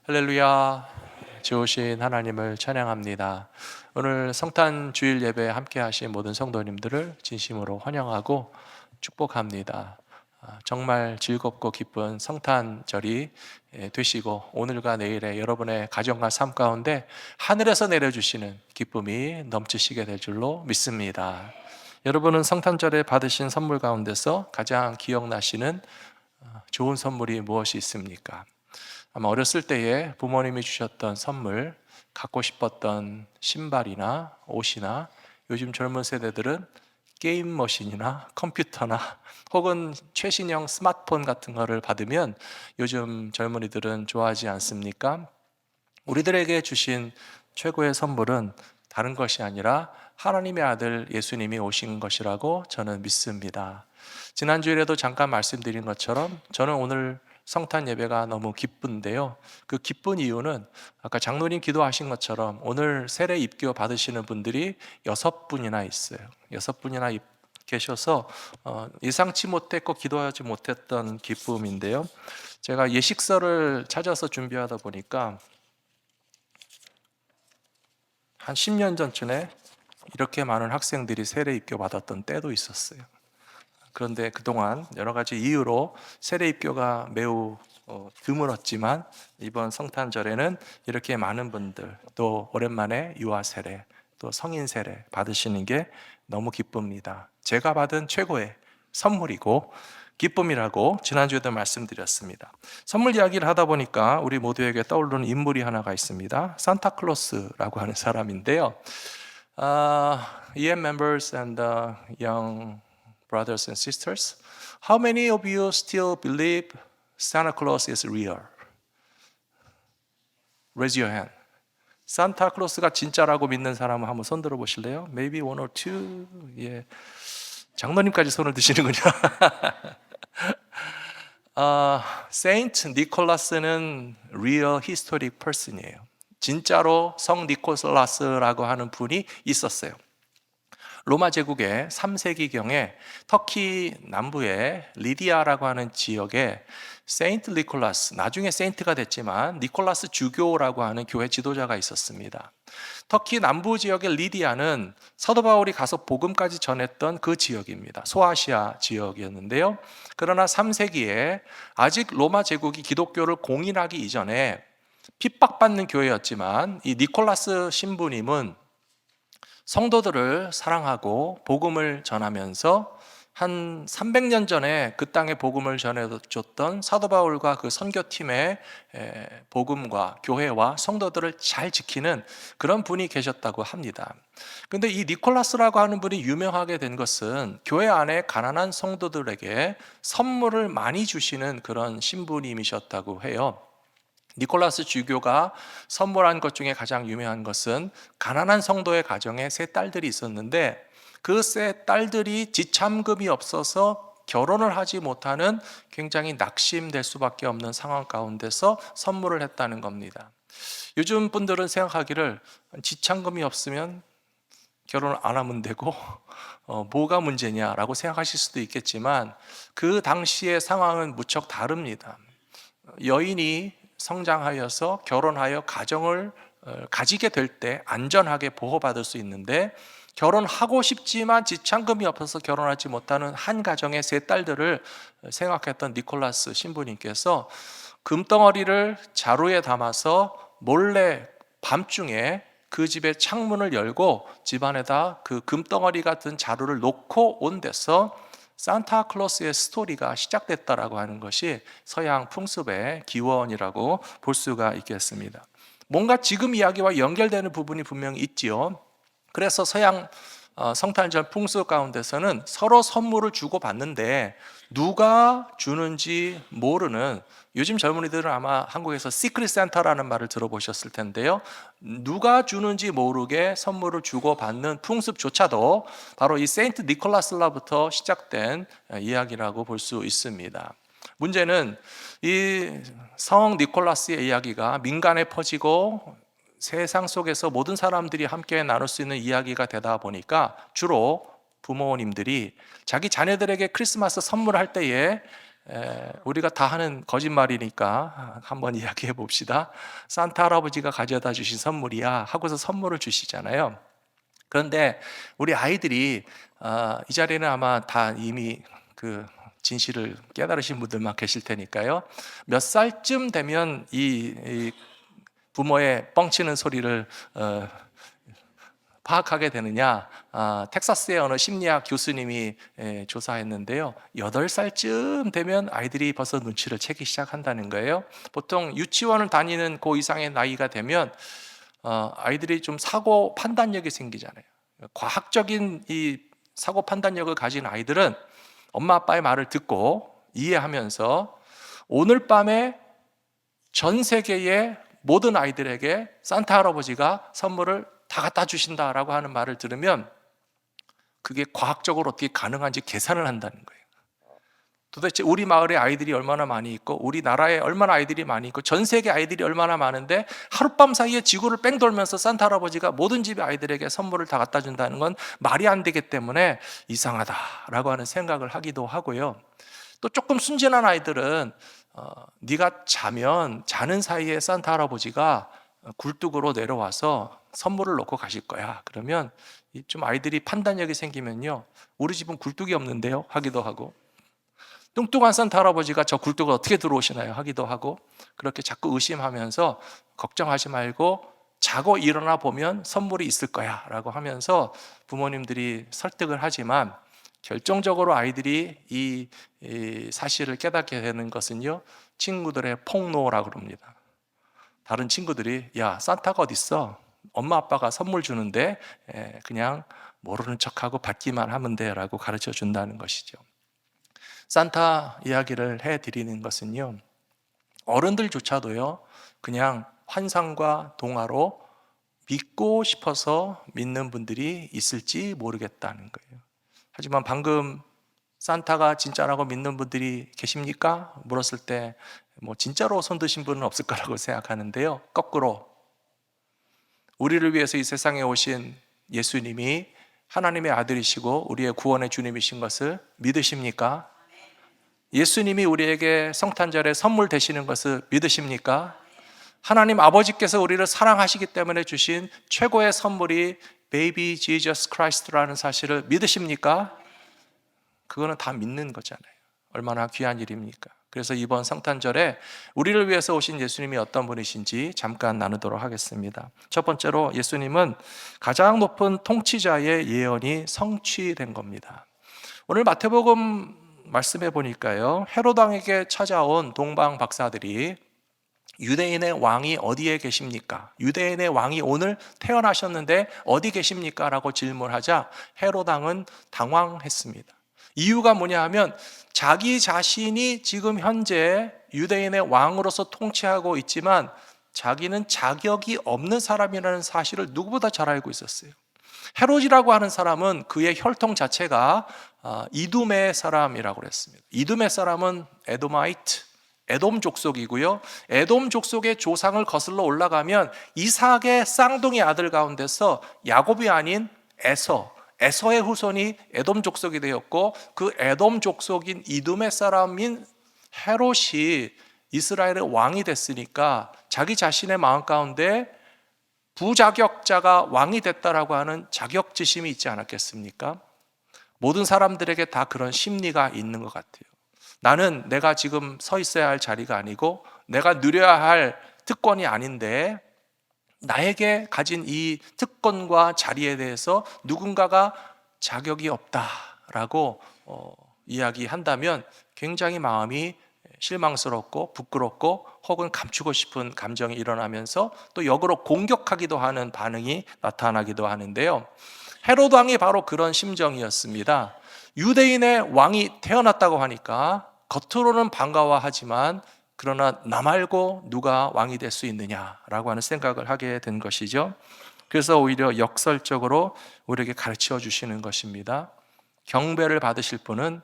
할렐루야. 좋으신 하나님을 찬양합니다. 오늘 성탄 주일 예배에 함께 하신 모든 성도님들을 진심으로 환영하고 축복합니다. 정말 즐겁고 기쁜 성탄절이 되시고, 오늘과 내일의 여러분의 가정과 삶 가운데 하늘에서 내려주시는 기쁨이 넘치시게 될 줄로 믿습니다. 여러분은 성탄절에 받으신 선물 가운데서 가장 기억나시는 좋은 선물이 무엇이 있습니까? 아마 어렸을 때에 부모님이 주셨던 선물, 갖고 싶었던 신발이나 옷이나, 요즘 젊은 세대들은 게임 머신이나 컴퓨터나 혹은 최신형 스마트폰 같은 거를 받으면 요즘 젊은이들은 좋아하지 않습니까? 우리들에게 주신 최고의 선물은 다른 것이 아니라 하나님의 아들 예수님이 오신 것이라고 저는 믿습니다. 지난주일에도 잠깐 말씀드린 것처럼 저는 오늘 성탄 예배가 너무 기쁜데요. 그 기쁜 이유는 아까 장로님 기도하신 것처럼 오늘 세례 입교 받으시는 분들이 6분이나 있어요. 6분이나 계셔서 예상치 못했고 기도하지 못했던 기쁨인데요. 제가 예식서를 찾아서 준비하다 보니까 한 10년 전쯤에 이렇게 많은 학생들이 세례 입교 받았던 때도 있었어요. 그런데 그동안 여러 가지 이유로 세례 입교가 매우 드물었지만, 이번 성탄절에는 이렇게 많은 분들, 또 오랜만에 유아 세례, 또 성인 세례 받으시는 게 너무 기쁩니다. 제가 받은 최고의 선물이고 기쁨이라고 지난주에도 말씀드렸습니다. 선물 이야기를 하다 보니까 우리 모두에게 떠오르는 인물이 하나가 있습니다. 산타클로스라고 하는 사람인데요. EM members and young brothers and sisters, how many of you still believe Santa Claus is real? Raise your hand. 산타클로스가 진짜라고 믿는 사람은 한번 손 들어 보실래요? Maybe one or two. 예. 장로님까지 손을 드시는군요. 세인트 니콜라스는 real historic person이에요. 진짜로 성 니콜라스라고 하는 분이 있었어요. 로마 제국의 3세기경에 터키 남부의 리디아라고 하는 지역에 세인트 니콜라스, 나중에 세인트가 됐지만 니콜라스 주교라고 하는 교회 지도자가 있었습니다. 터키 남부 지역의 리디아는 사도 바울이 가서 복음까지 전했던 그 지역입니다. 소아시아 지역이었는데요. 그러나 3세기에 아직 로마 제국이 기독교를 공인하기 이전에 핍박받는 교회였지만, 이 니콜라스 신부님은 성도들을 사랑하고 복음을 전하면서 한 300년 전에 그 땅에 복음을 전해줬던 사도 바울과 그 선교팀의 복음과 교회와 성도들을 잘 지키는 그런 분이 계셨다고 합니다. 그런데 이 니콜라스라고 하는 분이 유명하게 된 것은 교회 안에 가난한 성도들에게 선물을 많이 주시는 그런 신부님이셨다고 해요. 니콜라스 주교가 선물한 것 중에 가장 유명한 것은 가난한 성도의 가정에 세 딸들이 있었는데, 그 세 딸들이 지참금이 없어서 결혼을 하지 못하는 굉장히 낙심될 수밖에 없는 상황 가운데서 선물을 했다는 겁니다. 요즘 분들은 생각하기를 지참금이 없으면 결혼을 안 하면 되고 뭐가 문제냐라고 생각하실 수도 있겠지만, 그 당시의 상황은 무척 다릅니다. 여인이 성장하여서 결혼하여 가정을 가지게 될 때 안전하게 보호받을 수 있는데, 결혼하고 싶지만 지참금이 없어서 결혼하지 못하는 한 가정의 세 딸들을 생각했던 니콜라스 신부님께서 금덩어리를 자루에 담아서 몰래 밤중에 그 집의 창문을 열고 집안에다 그 금덩어리 같은 자루를 놓고 온 데서 산타클로스의 스토리가 시작됐다라고 하는 것이 서양 풍습의 기원이라고 볼 수가 있겠습니다. 뭔가 지금 이야기와 연결되는 부분이 분명히 있지요. 그래서 서양 성탄절 풍습 가운데서는 서로 선물을 주고받는데 누가 주는지 모르는, 요즘 젊은이들은 아마 한국에서 시크릿 산타라는 말을 들어보셨을 텐데요. 누가 주는지 모르게 선물을 주고받는 풍습조차도 바로 이 세인트 니콜라스로부터 시작된 이야기라고 볼 수 있습니다. 문제는 이 성 니콜라스의 이야기가 민간에 퍼지고 세상 속에서 모든 사람들이 함께 나눌 수 있는 이야기가 되다 보니까 주로 부모님들이 자기 자녀들에게 크리스마스 선물할 때에 우리가 다 하는 거짓말이니까 한번 이야기해 봅시다. 산타 할아버지가 가져다 주신 선물이야 하고서 선물을 주시잖아요. 그런데 우리 아이들이 이 자리에는 아마 다 이미 그 진실을 깨달으신 분들만 계실 테니까요. 몇 살쯤 되면 이 부모의 뻥치는 소리를 파악하게 되느냐? 텍사스의 어느 심리학 교수님이 조사했는데요. 8살쯤 되면 아이들이 벌써 눈치를 채기 시작한다는 거예요. 보통 유치원을 다니는 그 이상의 나이가 되면 아이들이 좀 사고 판단력이 생기잖아요. 과학적인 이 사고 판단력을 가진 아이들은 엄마 아빠의 말을 듣고 이해하면서 오늘 밤에 전 세계의 모든 아이들에게 산타 할아버지가 선물을 다 갖다 주신다라고 하는 말을 들으면 그게 과학적으로 어떻게 가능한지 계산을 한다는 거예요. 도대체 우리 마을에 아이들이 얼마나 많이 있고 우리나라에 얼마나 아이들이 많이 있고 전 세계 아이들이 얼마나 많은데 하룻밤 사이에 지구를 뺑 돌면서 산타 할아버지가 모든 집의 아이들에게 선물을 다 갖다 준다는 건 말이 안 되기 때문에 이상하다라고 하는 생각을 하기도 하고요. 또 조금 순진한 아이들은 네가 자는 사이에 산타 할아버지가 굴뚝으로 내려와서 선물을 놓고 가실 거야. 그러면 좀 아이들이 판단력이 생기면요, 우리 집은 굴뚝이 없는데요 하기도 하고, 뚱뚱한 산타 할아버지가 저 굴뚝을 어떻게 들어오시나요 하기도 하고, 그렇게 자꾸 의심하면서 걱정하지 말고 자고 일어나 보면 선물이 있을 거야 라고 하면서 부모님들이 설득을 하지만 결정적으로 아이들이 이 사실을 깨닫게 되는 것은요, 친구들의 폭로라고 그럽니다. 다른 친구들이 야, 산타가 어딨어? 엄마 아빠가 선물 주는데 그냥 모르는 척하고 받기만 하면 돼 라고 가르쳐 준다는 것이죠. 산타 이야기를 해드리는 것은요, 어른들조차도요 그냥 환상과 동화로 믿고 싶어서 믿는 분들이 있을지 모르겠다는 거예요. 하지만 방금 산타가 진짜라고 믿는 분들이 계십니까? 물었을 때 진짜로 손 드신 분은 없을 거라고 생각하는데요, 거꾸로 우리를 위해서 이 세상에 오신 예수님이 하나님의 아들이시고 우리의 구원의 주님이신 것을 믿으십니까? 예수님이 우리에게 성탄절에 선물 되시는 것을 믿으십니까? 하나님 아버지께서 우리를 사랑하시기 때문에 주신 최고의 선물이 베이비 지저스 크라이스트라는 사실을 믿으십니까? 그거는 다 믿는 거잖아요. 얼마나 귀한 일입니까? 그래서 이번 성탄절에 우리를 위해서 오신 예수님이 어떤 분이신지 잠깐 나누도록 하겠습니다. 첫 번째로 예수님은 가장 높은 통치자의 예언이 성취된 겁니다. 오늘 마태복음 말씀해 보니까요, 헤롯 왕에게 찾아온 동방 박사들이 유대인의 왕이 어디에 계십니까? 유대인의 왕이 오늘 태어나셨는데 어디 계십니까? 라고 질문하자 헤롯 왕은 당황했습니다. 이유가 뭐냐 하면 자기 자신이 지금 현재 유대인의 왕으로서 통치하고 있지만 자기는 자격이 없는 사람이라는 사실을 누구보다 잘 알고 있었어요. 헤롯이라고 하는 사람은 그의 혈통 자체가 이두메 사람이라고 그랬습니다. 이두메 사람은 에도마이트, 에돔 족속이고요, 에돔 족속의 조상을 거슬러 올라가면 이삭의 쌍둥이 아들 가운데서 야곱이 아닌 에서의 후손이 에돔 족속이 되었고, 그 에돔 족속인 이두메 사람인 헤롯이 이스라엘의 왕이 됐으니까 자기 자신의 마음 가운데 부자격자가 왕이 됐다라고 하는 자격지심이 있지 않았겠습니까? 모든 사람들에게 다 그런 심리가 있는 것 같아요. 나는 내가 지금 서 있어야 할 자리가 아니고 내가 누려야 할 특권이 아닌데 나에게 가진 이 특권과 자리에 대해서 누군가가 자격이 없다라고 이야기한다면 굉장히 마음이 실망스럽고 부끄럽고 혹은 감추고 싶은 감정이 일어나면서 또 역으로 공격하기도 하는 반응이 나타나기도 하는데요, 헤롯 왕이 바로 그런 심정이었습니다. 유대인의 왕이 태어났다고 하니까 겉으로는 반가워하지만 그러나 나 말고 누가 왕이 될 수 있느냐라고 하는 생각을 하게 된 것이죠. 그래서 오히려 역설적으로 우리에게 가르쳐 주시는 것입니다. 경배를 받으실 분은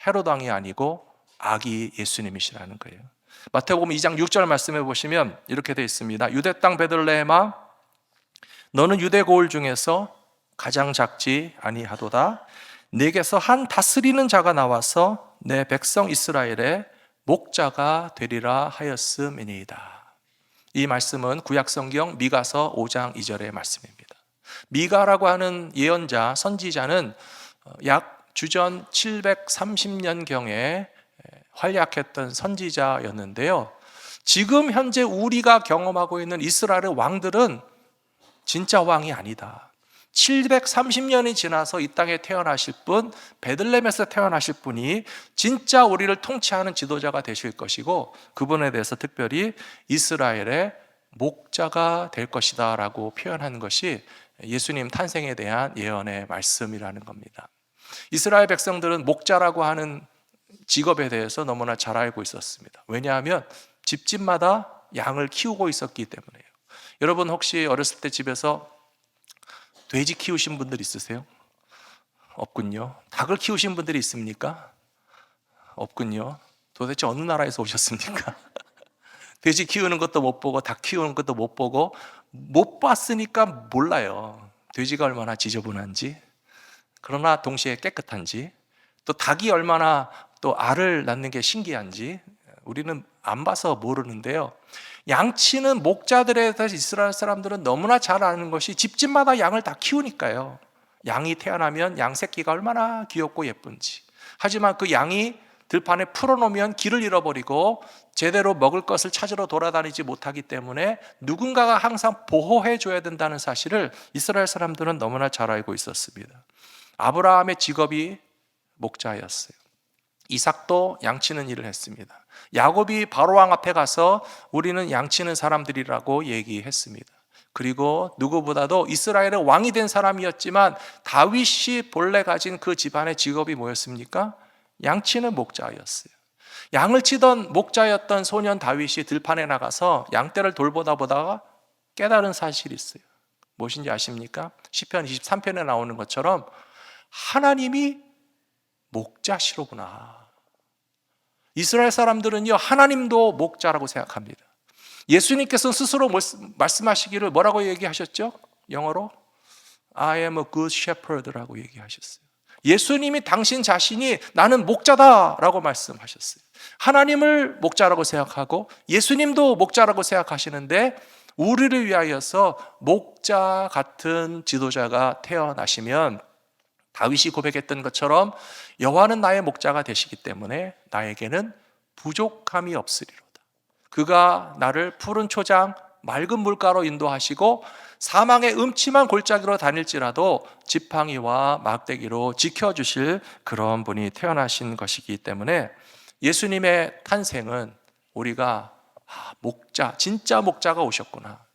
헤롯 왕이 아니고 아기 예수님이시라는 거예요. 마태복음 2장 6절 말씀해 보시면 이렇게 되어 있습니다. 유대 땅 베들레헴아, 너는 유대 고을 중에서 가장 작지 아니하도다. 내게서 한 다스리는 자가 나와서 내 백성 이스라엘의 목자가 되리라 하였음이니이다. 이 말씀은 구약성경 미가서 5장 2절의 말씀입니다. 미가라고 하는 예언자, 선지자는 약 주전 730년경에 활약했던 선지자였는데요. 지금 현재 우리가 경험하고 있는 이스라엘의 왕들은 진짜 왕이 아니다. 730년이 지나서 이 땅에 태어나실 분, 베들레헴에서 태어나실 분이 진짜 우리를 통치하는 지도자가 되실 것이고, 그분에 대해서 특별히 이스라엘의 목자가 될 것이다 라고 표현하는 것이 예수님 탄생에 대한 예언의 말씀이라는 겁니다. 이스라엘 백성들은 목자라고 하는 직업에 대해서 너무나 잘 알고 있었습니다. 왜냐하면 집집마다 양을 키우고 있었기 때문에요. 여러분 혹시 어렸을 때 집에서 돼지 키우신 분들 있으세요? 없군요. 닭을 키우신 분들이 있습니까? 없군요. 도대체 어느 나라에서 오셨습니까? 돼지 키우는 것도 못 보고 닭 키우는 것도 못 보고 못 봤으니까 몰라요. 돼지가 얼마나 지저분한지, 그러나 동시에 깨끗한지, 또 닭이 얼마나 또 알을 낳는 게 신기한지 우리는 안 봐서 모르는데요. 양치는 목자들에 대해서 이스라엘 사람들은 너무나 잘 아는 것이 집집마다 양을 다 키우니까요. 양이 태어나면 양 새끼가 얼마나 귀엽고 예쁜지. 하지만 그 양이 들판에 풀어놓으면 길을 잃어버리고 제대로 먹을 것을 찾으러 돌아다니지 못하기 때문에 누군가가 항상 보호해 줘야 된다는 사실을 이스라엘 사람들은 너무나 잘 알고 있었습니다. 아브라함의 직업이 목자였어요. 이삭도 양치는 일을 했습니다. 야곱이 바로왕 앞에 가서 우리는 양치는 사람들이라고 얘기했습니다. 그리고 누구보다도 이스라엘의 왕이 된 사람이었지만 다윗이 본래 가진 그 집안의 직업이 뭐였습니까? 양치는 목자였어요. 양을 치던 목자였던 소년 다윗이 들판에 나가서 양떼를 돌보다 보다가 깨달은 사실이 있어요. 무엇인지 아십니까? 시편 23편에 나오는 것처럼 하나님이 목자시로구나. 이스라엘 사람들은요, 하나님도 목자라고 생각합니다. 예수님께서 스스로 말씀하시기를 뭐라고 얘기하셨죠? 영어로 I am a good shepherd라고 얘기하셨어요. 예수님이 당신 자신이 나는 목자다라고 말씀하셨어요. 하나님을 목자라고 생각하고 예수님도 목자라고 생각하시는데 우리를 위하여서 목자 같은 지도자가 태어나시면 다윗이 고백했던 것처럼 여호와는 나의 목자가 되시기 때문에 나에게는 부족함이 없으리로다. 그가 나를 푸른 초장 맑은 물가로 인도하시고 사망의 음침한 골짜기로 다닐지라도 지팡이와 막대기로 지켜주실 그런 분이 태어나신 것이기 때문에 예수님의 탄생은 우리가 목자, 진짜 목자가 오셨구나,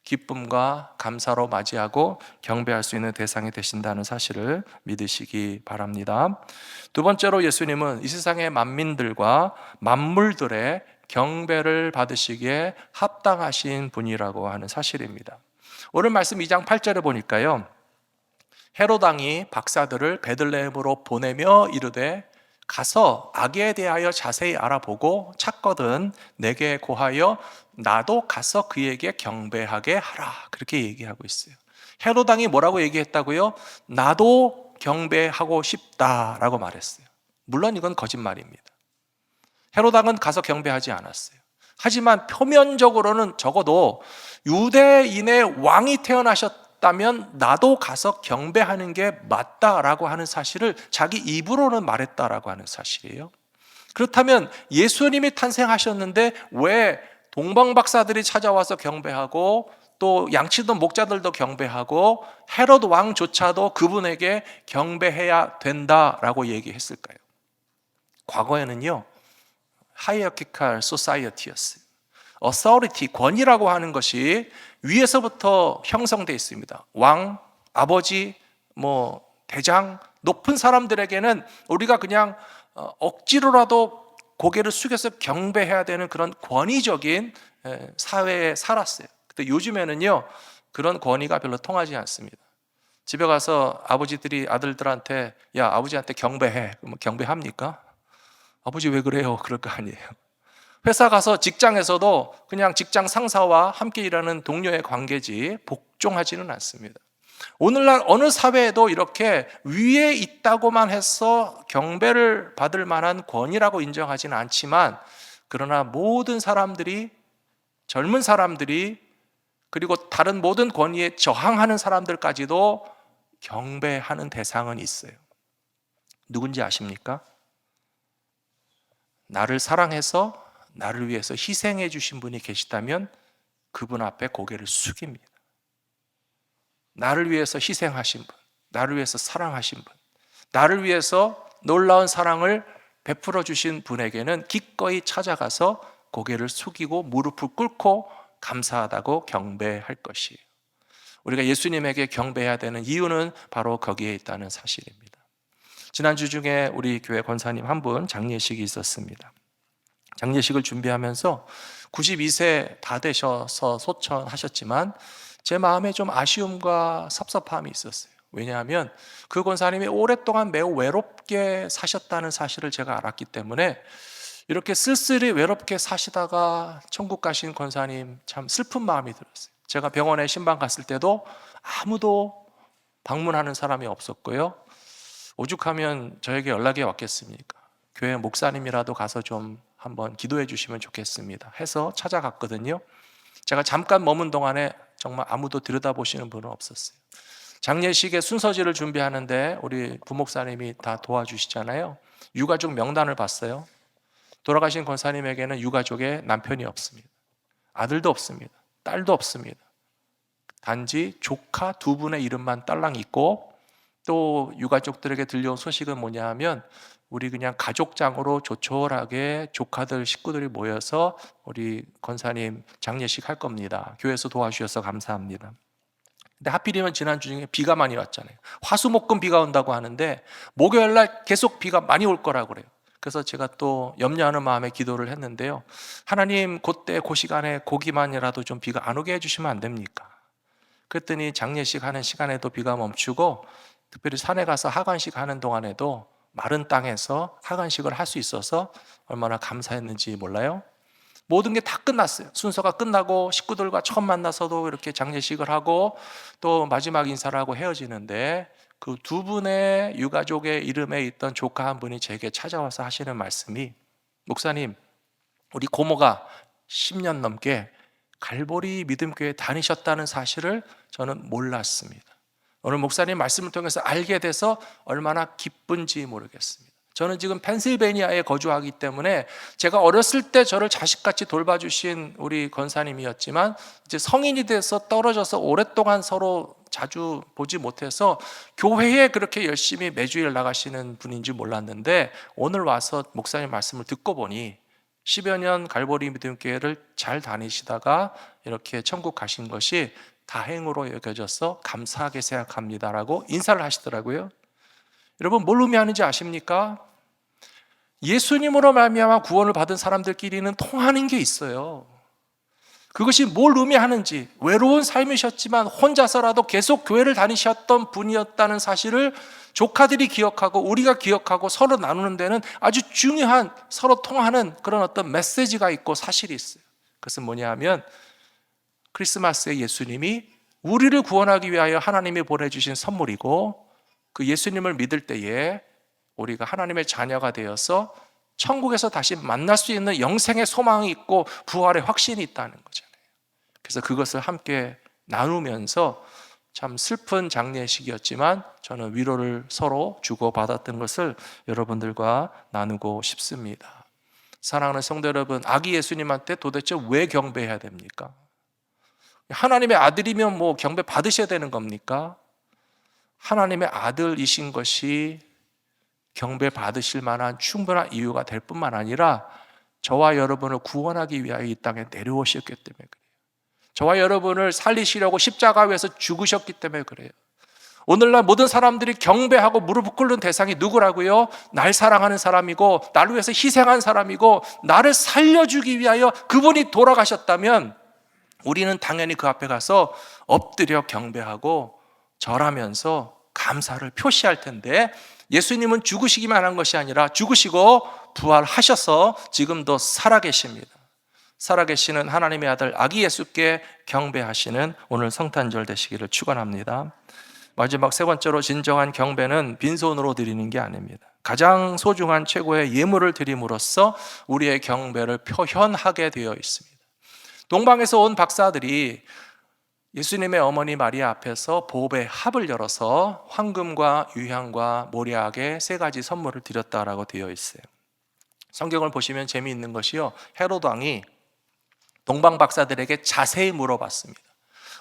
기쁨과 감사로 맞이하고 경배할 수 있는 대상이 되신다는 사실을 믿으시기 바랍니다. 두 번째로 예수님은 이 세상의 만민들과 만물들의 경배를 받으시기에 합당하신 분이라고 하는 사실입니다. 오늘 말씀 2장 8절에 보니까요, 헤롯 왕이 박사들을 베들레헴으로 보내며 이르되 가서 아기에 대하여 자세히 알아보고 찾거든 내게 고하여 나도 가서 그에게 경배하게 하라, 그렇게 얘기하고 있어요. 헤롯 왕이 뭐라고 얘기했다고요? 나도 경배하고 싶다라고 말했어요. 물론 이건 거짓말입니다. 헤롯 왕은 가서 경배하지 않았어요. 하지만 표면적으로는 적어도 유대인의 왕이 태어나셨다면 나도 가서 경배하는 게 맞다라고 하는 사실을 자기 입으로는 말했다라고 하는 사실이에요. 그렇다면 예수님이 탄생하셨는데 왜 동방박사들이 찾아와서 경배하고 또 양치던 목자들도 경배하고 헤롯 왕조차도 그분에게 경배해야 된다라고 얘기했을까요? 과거에는요, 하이어키칼 소사이어티였어요. authority, 권위라고 하는 것이 위에서부터 형성되어 있습니다. 왕, 아버지, 대장, 높은 사람들에게는 우리가 그냥 억지로라도 고개를 숙여서 경배해야 되는 그런 권위적인 사회에 살았어요. 근데 요즘에는요, 그런 권위가 별로 통하지 않습니다. 집에 가서 아버지들이 아들들한테 야, 아버지한테 경배해. 그러면 경배합니까? 아버지 왜 그래요? 그럴 거 아니에요. 회사 가서 직장에서도 그냥 직장 상사와 함께 일하는 동료의 관계지 복종하지는 않습니다. 오늘날 어느 사회에도 이렇게 위에 있다고만 해서 경배를 받을 만한 권위라고 인정하지는 않지만, 그러나 모든 사람들이, 젊은 사람들이, 그리고 다른 모든 권위에 저항하는 사람들까지도 경배하는 대상은 있어요. 누군지 아십니까? 나를 사랑해서 나를 위해서 희생해 주신 분이 계시다면 그분 앞에 고개를 숙입니다. 나를 위해서 희생하신 분, 나를 위해서 사랑하신 분, 나를 위해서 놀라운 사랑을 베풀어 주신 분에게는 기꺼이 찾아가서 고개를 숙이고 무릎을 꿇고 감사하다고 경배할 것이에요. 우리가 예수님에게 경배해야 되는 이유는 바로 거기에 있다는 사실입니다. 지난주 중에 우리 교회 권사님 한 분 장례식이 있었습니다. 장례식을 준비하면서 92세 다 되셔서 소천하셨지만 제 마음에 좀 아쉬움과 섭섭함이 있었어요. 왜냐하면 그 권사님이 오랫동안 매우 외롭게 사셨다는 사실을 제가 알았기 때문에, 이렇게 쓸쓸히 외롭게 사시다가 천국 가신 권사님 참 슬픈 마음이 들었어요. 제가 병원에 신방 갔을 때도 아무도 방문하는 사람이 없었고요. 오죽하면 저에게 연락이 왔겠습니까? 교회 목사님이라도 가서 좀 한번 기도해 주시면 좋겠습니다 해서 찾아갔거든요. 제가 잠깐 머문 동안에 정말 아무도 들여다보시는 분은 없었어요. 장례식의 순서지를 준비하는데 우리 부목사님이 다 도와주시잖아요. 유가족 명단을 봤어요. 돌아가신 권사님에게는 유가족에 남편이 없습니다. 아들도 없습니다. 딸도 없습니다. 단지 조카 두 분의 이름만 딸랑 있고, 또 유가족들에게 들려온 소식은 뭐냐 하면 우리 그냥 가족장으로 조촐하게 조카들 식구들이 모여서 우리 권사님 장례식 할 겁니다. 교회에서 도와주셔서 감사합니다. 근데 하필이면 지난주 중에 비가 많이 왔잖아요. 화수목금 비가 온다고 하는데 목요일날 계속 비가 많이 올 거라고 그래요. 그래서 제가 또 염려하는 마음에 기도를 했는데요. 하나님, 그때 그 시간에 고기만이라도 좀 비가 안 오게 해주시면 안 됩니까? 그랬더니 장례식 하는 시간에도 비가 멈추고, 특별히 산에 가서 하관식 하는 동안에도 마른 땅에서 하관식을 할 수 있어서 얼마나 감사했는지 몰라요? 모든 게 다 끝났어요. 순서가 끝나고 식구들과 처음 만나서도 이렇게 장례식을 하고 또 마지막 인사를 하고 헤어지는데, 그 두 분의 유가족의 이름에 있던 조카 한 분이 제게 찾아와서 하시는 말씀이, 목사님, 우리 고모가 10년 넘게 갈보리 믿음교회 다니셨다는 사실을 저는 몰랐습니다. 오늘 목사님 말씀을 통해서 알게 돼서 얼마나 기쁜지 모르겠습니다. 저는 지금 펜실베니아에 거주하기 때문에 제가 어렸을 때 저를 자식같이 돌봐주신 우리 권사님이었지만, 이제 성인이 돼서 떨어져서 오랫동안 서로 자주 보지 못해서 교회에 그렇게 열심히 매주일 나가시는 분인지 몰랐는데, 오늘 와서 목사님 말씀을 듣고 보니 10여 년 갈보리 믿음교회를 잘 다니시다가 이렇게 천국 가신 것이 다행으로 여겨져서 감사하게 생각합니다라고 인사를 하시더라고요. 여러분, 뭘 의미하는지 아십니까? 예수님으로 말미암아 구원을 받은 사람들끼리는 통하는 게 있어요. 그것이 뭘 의미하는지, 외로운 삶이셨지만 혼자서라도 계속 교회를 다니셨던 분이었다는 사실을 조카들이 기억하고 우리가 기억하고 서로 나누는 데는 아주 중요한, 서로 통하는 그런 어떤 메시지가 있고 사실이 있어요. 그것은 뭐냐 하면, 크리스마스에 예수님이 우리를 구원하기 위하여 하나님이 보내주신 선물이고, 그 예수님을 믿을 때에 우리가 하나님의 자녀가 되어서 천국에서 다시 만날 수 있는 영생의 소망이 있고 부활의 확신이 있다는 거잖아요. 그래서 그것을 함께 나누면서 참 슬픈 장례식이었지만 저는 위로를 서로 주고받았던 것을 여러분들과 나누고 싶습니다. 사랑하는 성도 여러분, 아기 예수님한테 도대체 왜 경배해야 됩니까? 하나님의 아들이면 뭐 경배 받으셔야 되는 겁니까? 하나님의 아들이신 것이 경배 받으실 만한 충분한 이유가 될 뿐만 아니라 저와 여러분을 구원하기 위하여 이 땅에 내려오셨기 때문에 그래요. 저와 여러분을 살리시려고 십자가 위에서 죽으셨기 때문에 그래요. 오늘날 모든 사람들이 경배하고 무릎 꿇는 대상이 누구라고요? 날 사랑하는 사람이고, 나를 위해서 희생한 사람이고, 나를 살려주기 위하여 그분이 돌아가셨다면 우리는 당연히 그 앞에 가서 엎드려 경배하고 절하면서 감사를 표시할 텐데, 예수님은 죽으시기만 한 것이 아니라 죽으시고 부활하셔서 지금도 살아계십니다. 살아계시는 하나님의 아들 아기 예수께 경배하시는 오늘 성탄절 되시기를 축원합니다. 마지막 세 번째로 진정한 경배는 빈손으로 드리는 게 아닙니다. 가장 소중한 최고의 예물을 드림으로써 우리의 경배를 표현하게 되어 있습니다. 동방에서 온 박사들이 예수님의 어머니 마리아 앞에서 보배 합을 열어서 황금과 유향과 모략의 세 가지 선물을 드렸다라고 되어 있어요. 성경을 보시면 재미있는 것이요, 헤롯 왕이 동방 박사들에게 자세히 물어봤습니다.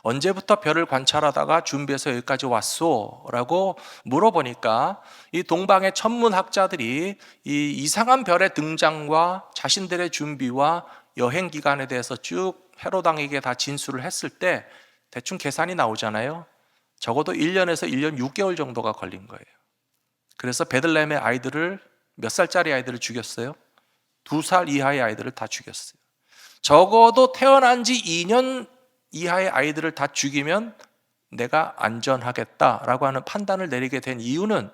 언제부터 별을 관찰하다가 준비해서 여기까지 왔소? 라고 물어보니까 이 동방의 천문학자들이 이 이상한 별의 등장과 자신들의 준비와 여행 기간에 대해서 쭉 헤롯 왕에게 다 진술을 했을 때 대충 계산이 나오잖아요. 적어도 1년에서 1년 6개월 정도가 걸린 거예요. 그래서 베들레헴의 아이들을, 몇 살짜리 아이들을 죽였어요? 2살 이하의 아이들을 다 죽였어요. 적어도 태어난 지 2년 이하의 아이들을 다 죽이면 내가 안전하겠다라고 하는 판단을 내리게 된 이유는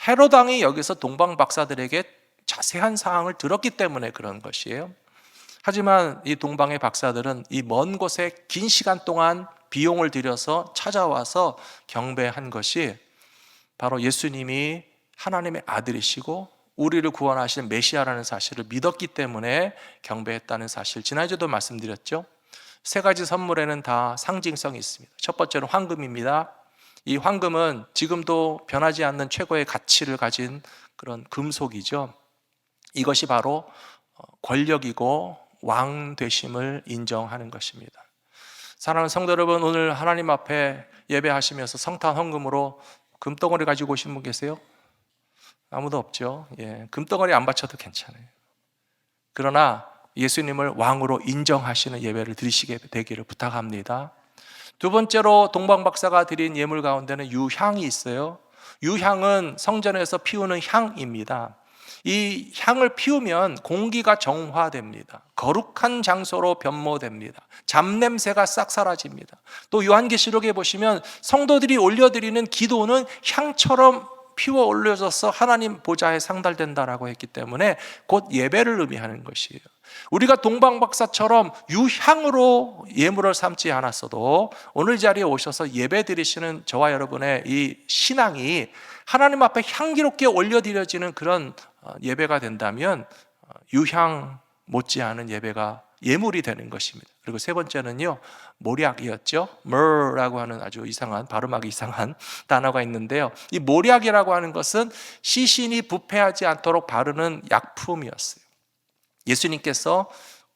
헤롯 왕이 여기서 동방 박사들에게 자세한 사항을 들었기 때문에 그런 것이에요. 하지만 이 동방의 박사들은 이 먼 곳에 긴 시간 동안 비용을 들여서 찾아와서 경배한 것이 바로 예수님이 하나님의 아들이시고 우리를 구원하실 메시아라는 사실을 믿었기 때문에 경배했다는 사실, 지난주에도 말씀드렸죠. 세 가지 선물에는 다 상징성이 있습니다. 첫 번째는 황금입니다. 이 황금은 지금도 변하지 않는 최고의 가치를 가진 그런 금속이죠. 이것이 바로 권력이고 왕 되심을 인정하는 것입니다. 사랑하는 성도 여러분, 오늘 하나님 앞에 예배하시면서 성탄 헌금으로 금덩어리 가지고 오신 분 계세요? 아무도 없죠. 금덩어리 안 바쳐도 괜찮아요. 그러나 예수님을 왕으로 인정하시는 예배를 드리시게 되기를 부탁합니다. 두 번째로 동방 박사가 드린 예물 가운데는 유향이 있어요. 유향은 성전에서 피우는 향입니다. 이 향을 피우면 공기가 정화됩니다. 거룩한 장소로 변모됩니다. 잡냄새가 싹 사라집니다. 또 요한계시록에 보시면 성도들이 올려드리는 기도는 향처럼 피워 올려져서 하나님 보좌에 상달된다라고 했기 때문에 곧 예배를 의미하는 것이에요. 우리가 동방박사처럼 유향으로 예물을 삼지 않았어도 오늘 자리에 오셔서 예배 드리시는 저와 여러분의 이 신앙이 하나님 앞에 향기롭게 올려드려지는 그런 예배가 된다면 유향 못지않은 예배가 예물이 되는 것입니다. 그리고 세 번째는요, 모략이었죠. myrrh라고 하는 아주 이상한, 발음하기 이상한 단어가 있는데요, 이 모략이라고 하는 것은 시신이 부패하지 않도록 바르는 약품이었어요. 예수님께서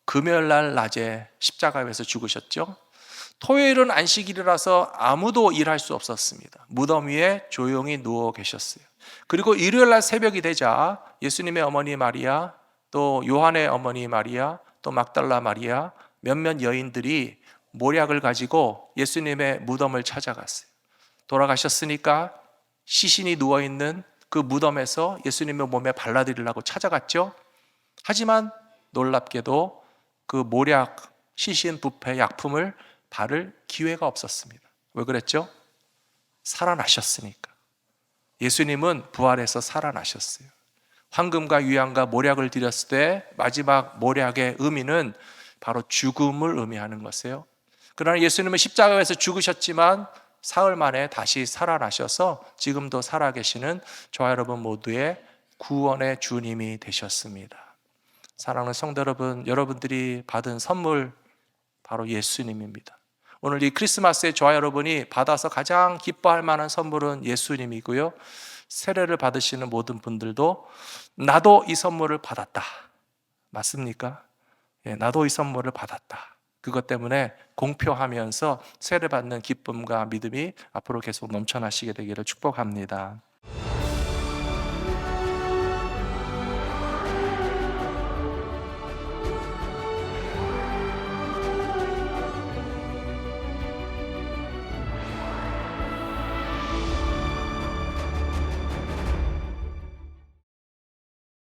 금요일날 낮에 십자가에서 죽으셨죠. 토요일은 안식일이라서 아무도 일할 수 없었습니다. 무덤 위에 조용히 누워 계셨어요. 그리고 일요일날 새벽이 되자 예수님의 어머니 마리아, 또 요한의 어머니 마리아, 또 막달라 마리아, 몇몇 여인들이 모략을 가지고 예수님의 무덤을 찾아갔어요. 돌아가셨으니까 시신이 누워있는 그 무덤에서 예수님의 몸에 발라드리려고 찾아갔죠. 하지만 놀랍게도 그 모략, 시신 부패 약품을 바를 기회가 없었습니다. 왜 그랬죠? 살아나셨으니까. 예수님은 부활해서 살아나셨어요. 황금과 유향과 모략을 드렸을 때 마지막 모략의 의미는 바로 죽음을 의미하는 것이에요. 그러나 예수님은 십자가에서 죽으셨지만 사흘 만에 다시 살아나셔서 지금도 살아계시는 저와 여러분 모두의 구원의 주님이 되셨습니다. 사랑하는 성도 여러분, 여러분들이 받은 선물 바로 예수님입니다. 오늘 이 크리스마스에 저와 여러분이 받아서 가장 기뻐할 만한 선물은 예수님이고요, 세례를 받으시는 모든 분들도 나도 이 선물을 받았다, 맞습니까? 나도 이 선물을 받았다. 그것 때문에 공표하면서 세례받는 기쁨과 믿음이 앞으로 계속 넘쳐나시게 되기를 축복합니다.